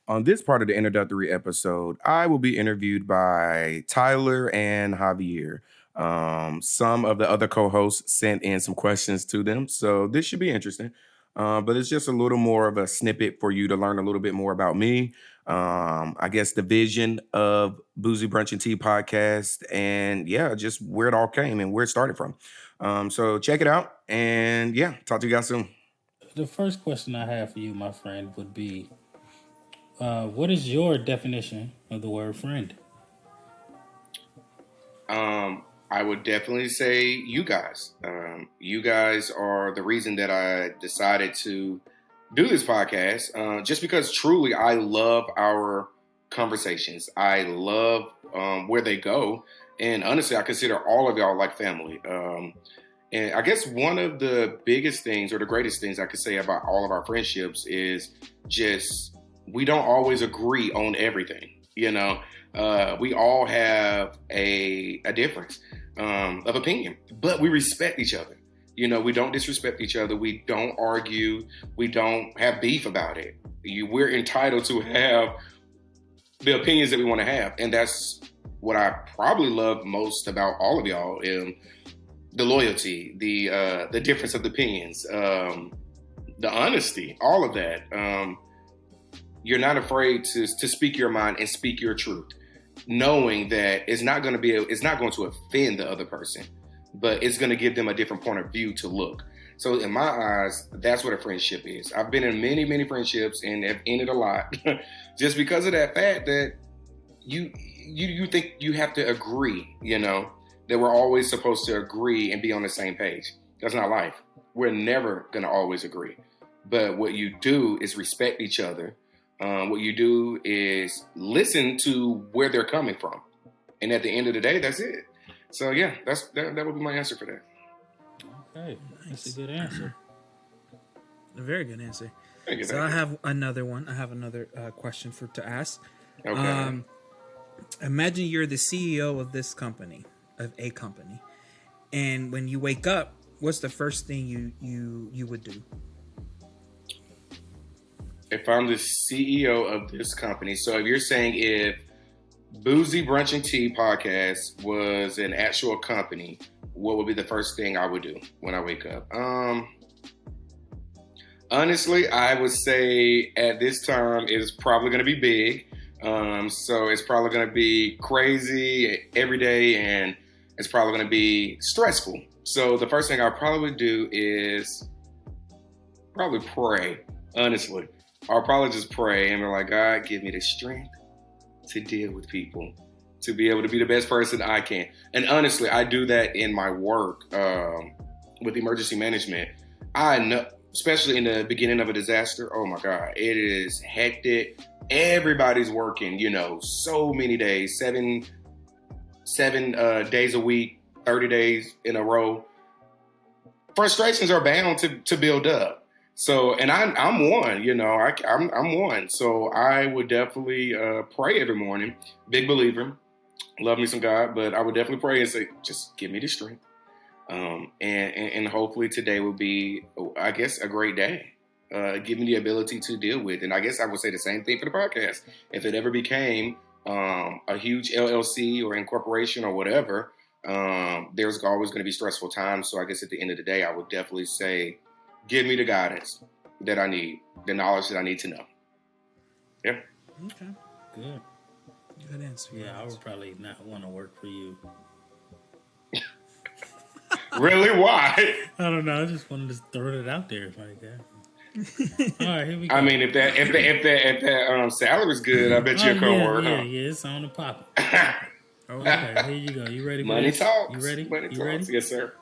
On this part of the introductory episode, I will be interviewed by Tyler and Javier. Some of the other co-hosts sent in some questions to them, so this should be interesting. But it's just a little more of a snippet for you to learn a little bit more about me. I guess the vision of Boozy Brunch and Tea podcast, and yeah, just where it all came and where it started from. So check it out, and yeah, talk to you guys soon. The first question I have for you, my friend, would be what is your definition of the word friend? I would definitely say you guys. You guys are the reason that I decided to do this podcast. Just because truly I love our conversations. I love where they go. And honestly, I consider all of y'all like family. And I guess one of the biggest things or the greatest things I could say about all of our friendships is just we don't always agree on everything. We all have a difference of opinion, but we respect each other. We don't disrespect each other. We don't argue. We don't have beef about it. We're entitled to have the opinions that we want to have. And that's what I probably love most about all of y'all. The loyalty, the difference of opinions, the honesty, all of that. You're not afraid to speak your mind and speak your truth, knowing that it's not going to offend the other person, but it's going to give them a different point of view to look. So in my eyes, that's what a friendship is. I've been in many, many friendships and have ended a lot just because of that fact that you think you have to agree, that we're always supposed to agree and be on the same page. That's not life. We're never going to always agree. But what you do is respect each other. What you do is listen to where they're coming from. And at the end of the day, that's it. So yeah, that would be my answer for that. Okay, that's a good answer. A very good answer. Thank you. I have another one. I have another question to ask. Okay. Imagine you're the CEO of this company, of a company, and when you wake up, what's the first thing you would do? If I'm the CEO of this company, so if you're saying if Boozy Brunch and Tea podcast was an actual company, what would be the first thing I would do when I wake up? Honestly, I would say at this time it's probably going to be big. So it's probably going to be crazy every day, and it's probably going to be stressful. So the first thing I'll probably do is probably pray, honestly. I'll probably just pray and be like, God, give me the strength to deal with people, to be able to be the best person I can. And honestly, I do that in my work with emergency management. I know, especially in the beginning of a disaster, oh my God, it is hectic. Everybody's working, so many days, seven days a week, 30 days in a row. Frustrations are bound to build up. So, and I'm one, I'm one. So I would definitely pray every morning. Big believer, love me some God, but I would definitely pray and say, just give me the strength. And hopefully today will be, I guess, a great day. Give me the ability to deal with. And I guess I would say the same thing for the podcast. If it ever became a huge LLC or incorporation or whatever, there's always going to be stressful times. So I guess at the end of the day, I would definitely say, give me the guidance that I need, the knowledge that I need to know. Yeah. Okay. Good. Good answer. Yeah, I would probably not want to work for you. Really? Why? I don't know. I just wanted to throw it out there like that. All right, here we go. I mean, if that salary's good, I bet you'll come work. Yeah, it's on the pop. Okay, here you go. You ready for Money this? talks. You ready? Money you talks. ready? Yes, sir.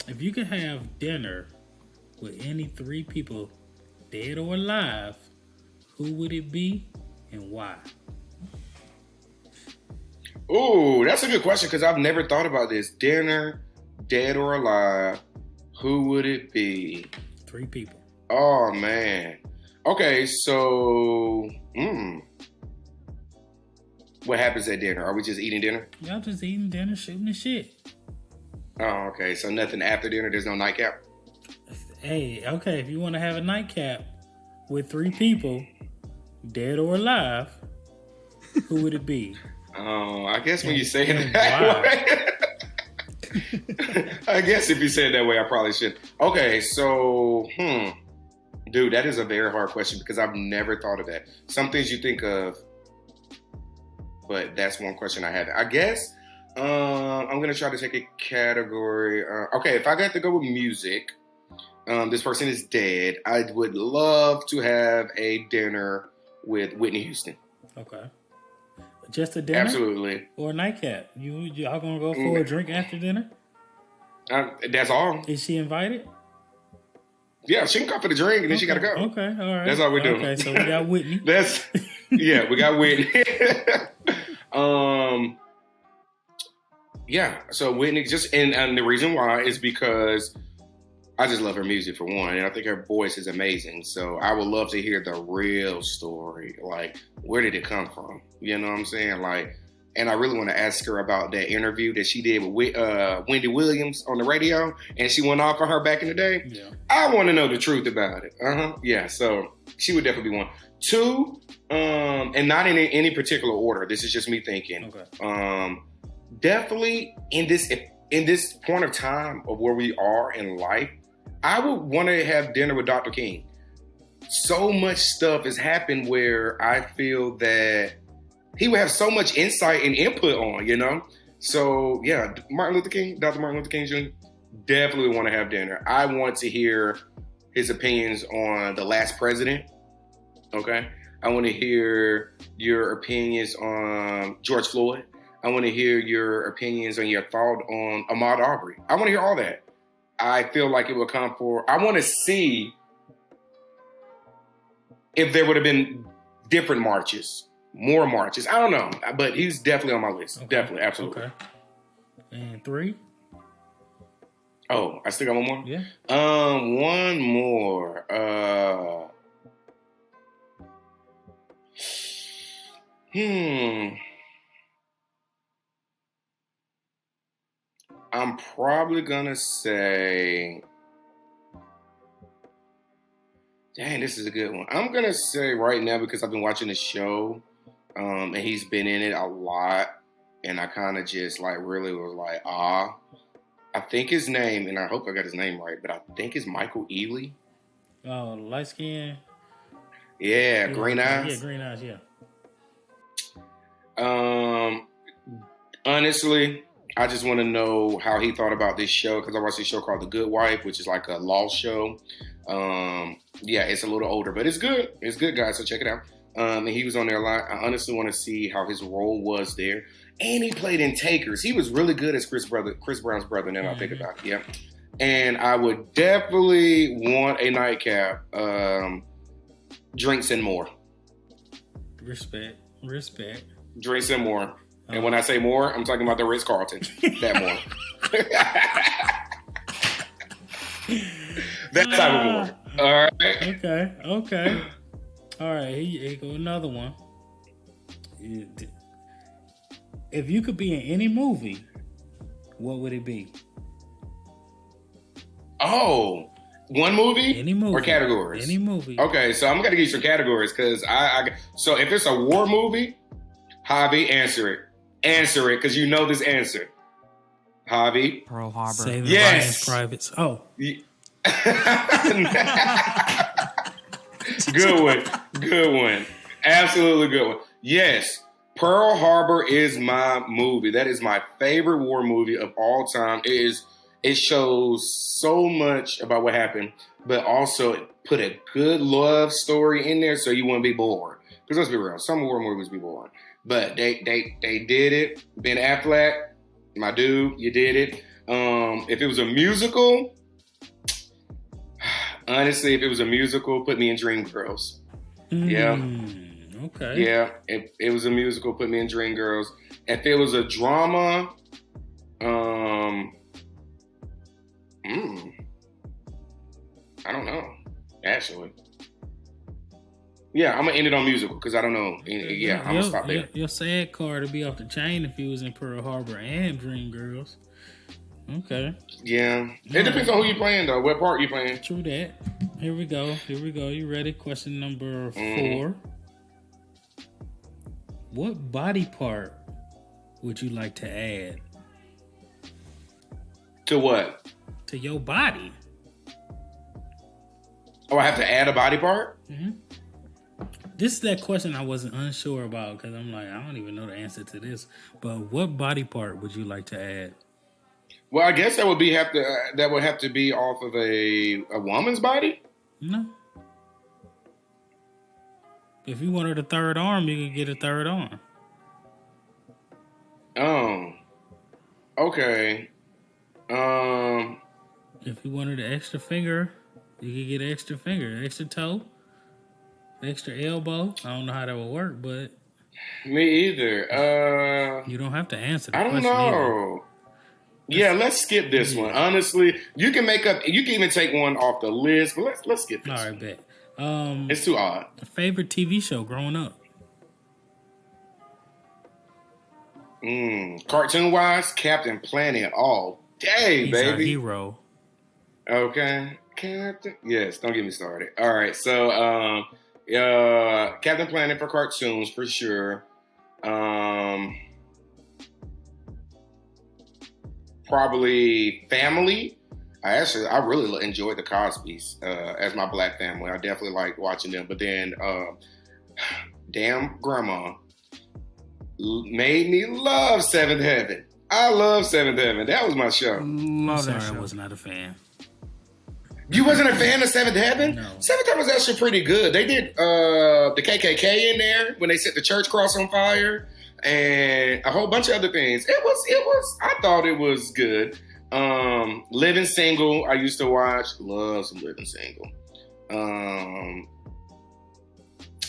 If you could have dinner with any three people, dead or alive, who would it be and why? Ooh, that's a good question because I've never thought about this. Dinner, dead or alive, who would it be? Three people. Oh, man. Okay, so, what happens at dinner? Are we just eating dinner? Y'all just eating dinner, shooting the shit. Oh, okay. So nothing after dinner? There's no nightcap? Hey, okay, if you want to have a nightcap with three people, dead or alive, who would it be? Oh, I guess when you say And it that why? way. I guess if you say it that way, I probably should. Okay, so, dude, that is a very hard question because I've never thought of that. Some things you think of, but that's one question I haven't. I guess I'm gonna try to take a category. Okay, if I got to go with music, this person is dead. I would love to have a dinner with Whitney Houston. Okay. Just a dinner? Absolutely. Or a nightcap? Y'all gonna go for a drink after dinner? That's all. Is she invited? Yeah, she can come for the drink and then she gotta go. Okay, all right. That's all we're doing. Okay, so we got Whitney. We got Whitney. Yeah, so Whitney and the reason why is because I just love her music for one, and I think her voice is amazing. So I would love to hear the real story. Like, where did it come from? You know what I'm saying? Like, and I really want to ask her about that interview that she did with Wendy Williams on the radio, and she went off on her back in the day. Yeah. I want to know the truth about it. Yeah, so she would definitely be one. Two, and not in any particular order. This is just me thinking. Okay. Definitely in this point of time of where we are in life, I would want to have dinner with Dr. King. So much stuff has happened where I feel that he would have so much insight and input on, you know? So, yeah, Dr. Martin Luther King Jr., definitely want to have dinner. I want to hear his opinions on the last president, okay? I want to hear your opinions on George Floyd. I want to hear your opinions and your thought on Ahmaud Arbery. I want to hear all that. I feel like it will come for. I want to see if there would have been different marches, more marches. I don't know, but he's definitely on my list. Okay. Definitely, absolutely. Okay. And 3? Oh, I still got one more? Yeah. One more. I'm probably gonna say, dang, this is a good one. I'm gonna say right now because I've been watching the show, and he's been in it a lot, and I kind of just like really was like, I think his name, and I hope I got his name right, but I think it's Michael Ealy. Oh, light skin. Yeah, green eyes. Yeah, green eyes. Yeah. Honestly, I just want to know how he thought about this show because I watched this show called The Good Wife, which is like a law show. Yeah, it's a little older, but it's good. It's good, guys. So check it out. And he was on there a lot. I honestly want to see how his role was there. And he played in Takers. He was really good as Chris Brown's brother. Now I think about it. Yeah. And I would definitely want a nightcap. Drinks and more. Respect. Drinks and more. And when I say more, I'm talking about the Ritz-Carlton. That more. That type of more. All right. Okay. All right. Here go another one. If you could be in any movie, what would it be? Oh, one movie? Any movie. Or categories? Any movie. Okay, so I'm going to give you some categories because so if it's a war movie, Javi, answer it. Answer it because you know this answer. Javi. Pearl Harbor. Saving Yes. Ryan's Privates. Oh. Good one. Absolutely good one. Yes, Pearl Harbor is my movie. That is my favorite war movie of all time. It shows so much about what happened, but also it put a good love story in there so you wouldn't be bored. Because let's be real, some war movies be boring. But they did it. Ben Affleck, my dude, you did it. If it was a musical, honestly, if it was a musical, put me in Dreamgirls. Yeah. Okay. Yeah. If it was a musical, put me in Dreamgirls. If it was a drama, I don't know, actually. Yeah, I'm gonna end it on musical because I don't know. Yeah, I'm gonna stop there. Your sad card would be off the chain if you was in Pearl Harbor and Dreamgirls. Okay. Yeah, it depends on who you playing though. What part you playing? True that. Here we go. You ready? Question number 4. What body part would you like to add To what? to your body? Oh, I have to add a body part? This is that question I wasn't unsure about because I'm like, I don't even know the answer to this. But what body part would you like to add? Well, I guess that would have to be off of a woman's body. No. If you wanted a third arm, you could get a third arm. Oh, okay. If you wanted an extra finger, you could get an extra finger, extra toe, extra elbow. I don't know how that would work, but Me either. you don't have to answer the I don't question either. know. Yeah, let's skip this one. Honestly, you can even take one off the list, but let's skip this. All right, bet. It's too odd. Favorite TV show growing up? Cartoon wise, Captain Planet all day, He's our baby. hero. Okay. Captain. Yes, don't get me started. All right, so Captain Planet for cartoons for sure. Probably Family. I really enjoyed the Cosbys as my black family. I definitely like watching them. But then, damn grandma made me love Seventh Heaven. I love Seventh Heaven. That was my show. Love Sorry, that show. I was not a fan. You wasn't a fan of Seventh Heaven? No. Seventh Heaven was actually pretty good. They did the KKK in there when they set the church cross on fire and a whole bunch of other things. It was. I thought it was good. Living Single, I used to watch. Love some Living Single.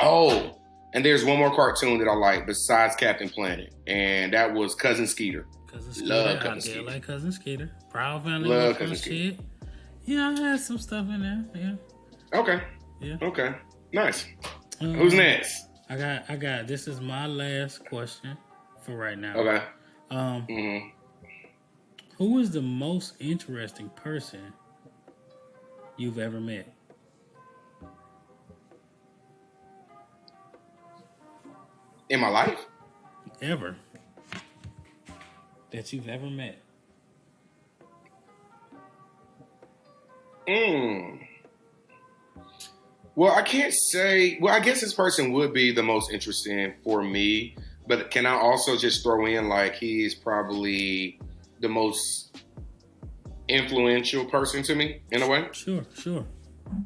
Oh, and there's one more cartoon that I like besides Captain Planet, and that was Cousin Skeeter. Cousin Skeeter. Love I Cousin did Skeeter. like Cousin Skeeter. Proud Family. Love was Cousin fun Skeeter. shit. Yeah, I had some stuff in there. Yeah. Okay. Yeah. Okay. Nice. Who's next? I got. This is my last question for right now. Okay. Who is the most interesting person you've ever met? In my life? Ever. That you've ever met? Well, I can't say. Well, I guess this person would be the most interesting for me. But can I also just throw in like he's probably the most influential person to me in a way? Sure.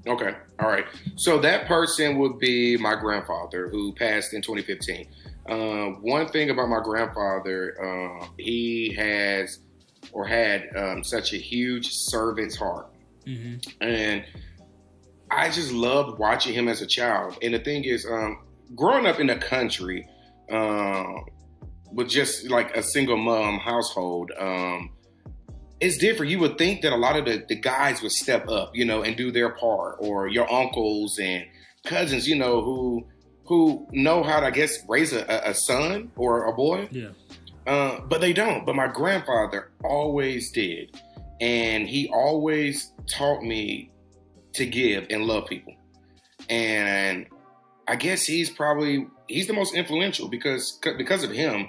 Okay. All right. So that person would be my grandfather who passed in 2015. One thing about my grandfather, he has or had such a huge servant's heart. And I just loved watching him as a child. And the thing is, growing up in the country with just like a single mom household, it's different. You would think that a lot of the guys would step up, and do their part, or your uncles and cousins, who know how to, I guess, raise a son or a boy. Yeah. But they don't. But my grandfather always did. And he always taught me to give and love people. And I guess he's the most influential because of him,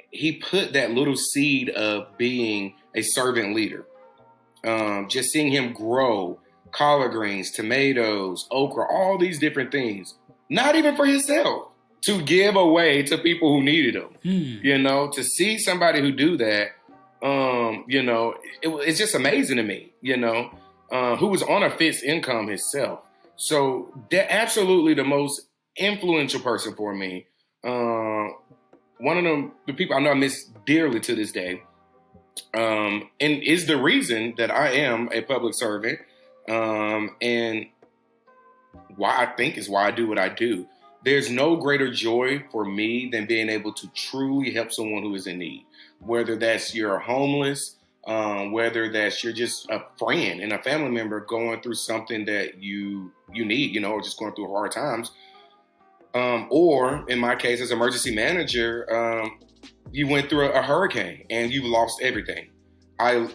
he put that little seed of being a servant leader. Just seeing him grow collard greens, tomatoes, okra, all these different things, not even for himself, to give away to people who needed them. To see somebody who do that, it's just amazing to me, who was on a fixed income himself. So they're absolutely the most influential person for me. One of the people I know I miss dearly to this day, and is the reason that I am a public servant, and why I do what I do. There's no greater joy for me than being able to truly help someone who is in need, whether that's you're homeless, whether that's you're just a friend and a family member going through something that you need, or just going through hard times. Or in my case, as emergency manager, you went through a hurricane and you've lost everything. I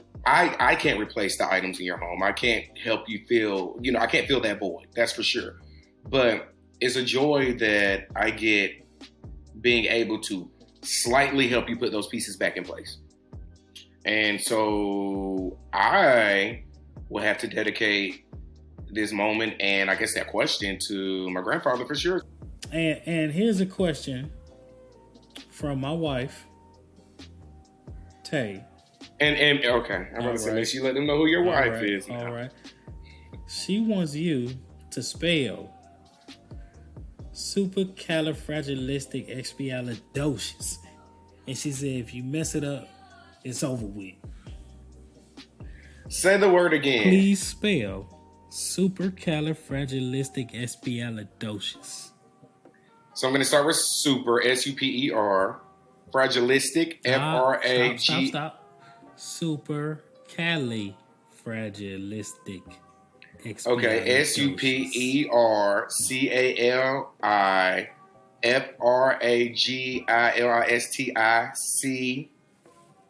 can't replace the items in your home. I can't help you feel, I can't fill that void. That's for sure. But it's a joy that I get being able to slightly help you put those pieces back in place. And so I will have to dedicate this moment and I guess that question to my grandfather for sure. And here's a question from my wife, Tay. And okay, I'm going to say, make sure you let them know who your wife is. Now. All right. She wants you to spell supercalifragilisticexpialidocious. And she said if you mess it up, it's over with. Say the word again. Please spell supercalifragilisticexpialidocious. So I'm going to start with super, S-U-P-E-R, fragilistic, F-R-A-G. Stop. Supercalifragilistic. Okay, supercalifragilistic.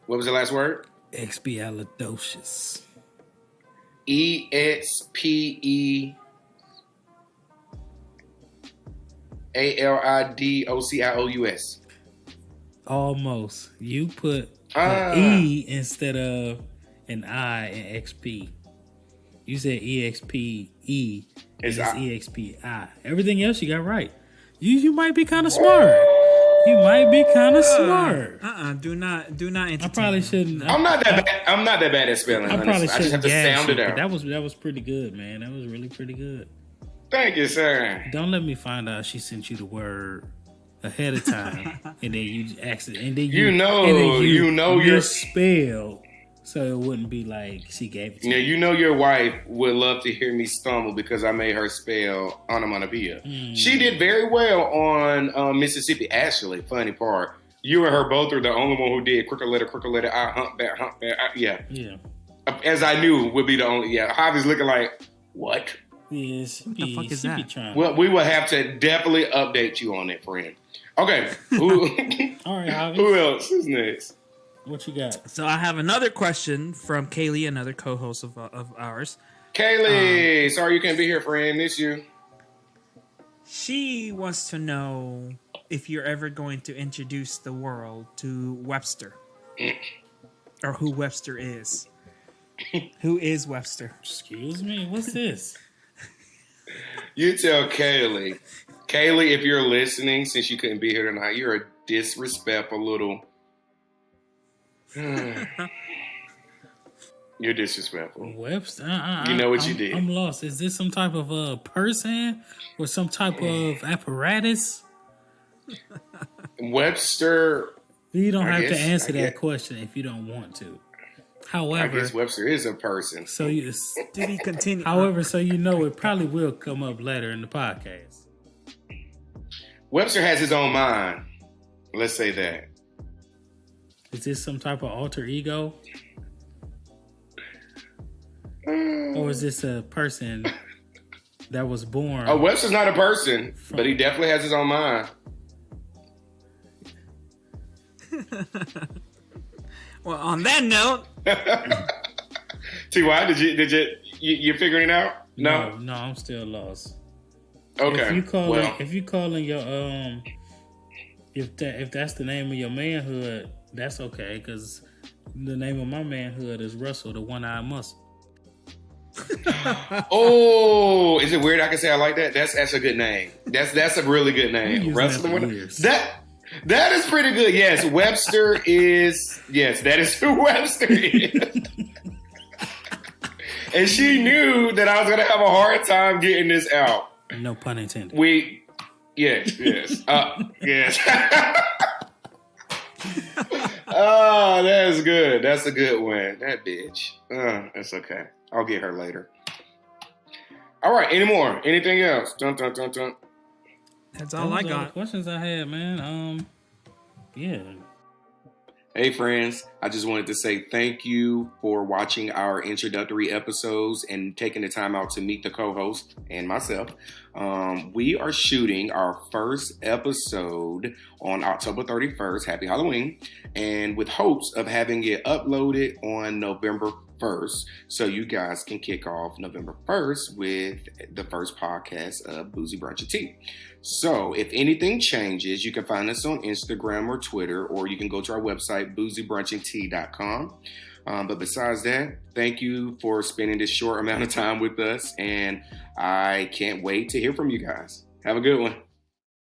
What was the last word? Expialidocious. EXPEALIDOCIOUS. Almost. You put an E instead of an I in XP. You said EXPE. It's EXPI. Everything else you got right. You might be kind of smart. You might be kind of smart. Do not entertain. I probably shouldn't. I'm not that bad at spelling. I probably I just have to sound it out. That was pretty good, man. That was really pretty good. Thank you, sir. Don't let me find out she sent you the word ahead of time, and then you accident, and then you misspelled, so it wouldn't be like she gave it to you. You know your wife would love to hear me stumble because I made her spell onomatopoeia. She did very well on Mississippi. Actually, funny part, you and her both are the only one who did crooked letter, I, humpback, yeah. As I knew would be the only, Javi's looking like, what? Yes. What the fuck is that? Well, we will have to definitely update you on it, friend. Okay. All right, Javi. Who else is next? What you got? So I have another question from Kaylee, another co-host of ours. Kaylee, sorry you can't be here, friend. Miss you. She wants to know if you're ever going to introduce the world to Webster. Or who Webster is. Who is Webster? Excuse me? What's this? You tell Kaylee. Kaylee, if you're listening, since you couldn't be here tonight, you're a disrespectful little... You're disrespectful. Webster? You know what you did. I'm lost. Is this some type of person or some type of apparatus? Webster... You don't have to answer that question if you don't want to. However, I guess Webster is a person. So you did he continue? However, so you know it probably will come up later in the podcast. Webster has his own mind. Let's say that. Is this some type of alter ego? Or is this a person that was born? Oh, Webster's not a person, but he definitely has his own mind. Well, on that note, T.Y., did you figuring it out? No, I'm still lost. Okay. If you calling your if that's the name of your manhood, that's okay because the name of my manhood is Russell, the one-eyed muscle. Oh, is it weird? I can say I like that. That's a good name. That's a really good name. Russell, that is pretty good. Yes, Webster is. Yes, that is who Webster is. And she knew that I was going to have a hard time getting this out. No pun intended. Yes. Yes. Oh, that's good. That's a good one. That bitch. That's okay. I'll get her later. All right. Any more? Anything else? Dun, dun, dun, dun. That's all I got. The questions I had, man. Yeah. Hey, friends. I just wanted to say thank you for watching our introductory episodes and taking the time out to meet the co-host and myself. We are shooting our first episode on October 31st. Happy Halloween. And with hopes of having it uploaded on November 1st, so you guys can kick off November 1st with the first podcast of Boozy Brunch and Tea. So if anything changes, you can find us on Instagram or Twitter, or you can go to our website, boozybrunchandtea.com. But besides that, thank you for spending this short amount of time with us, and I can't wait to hear from you guys. Have a good one.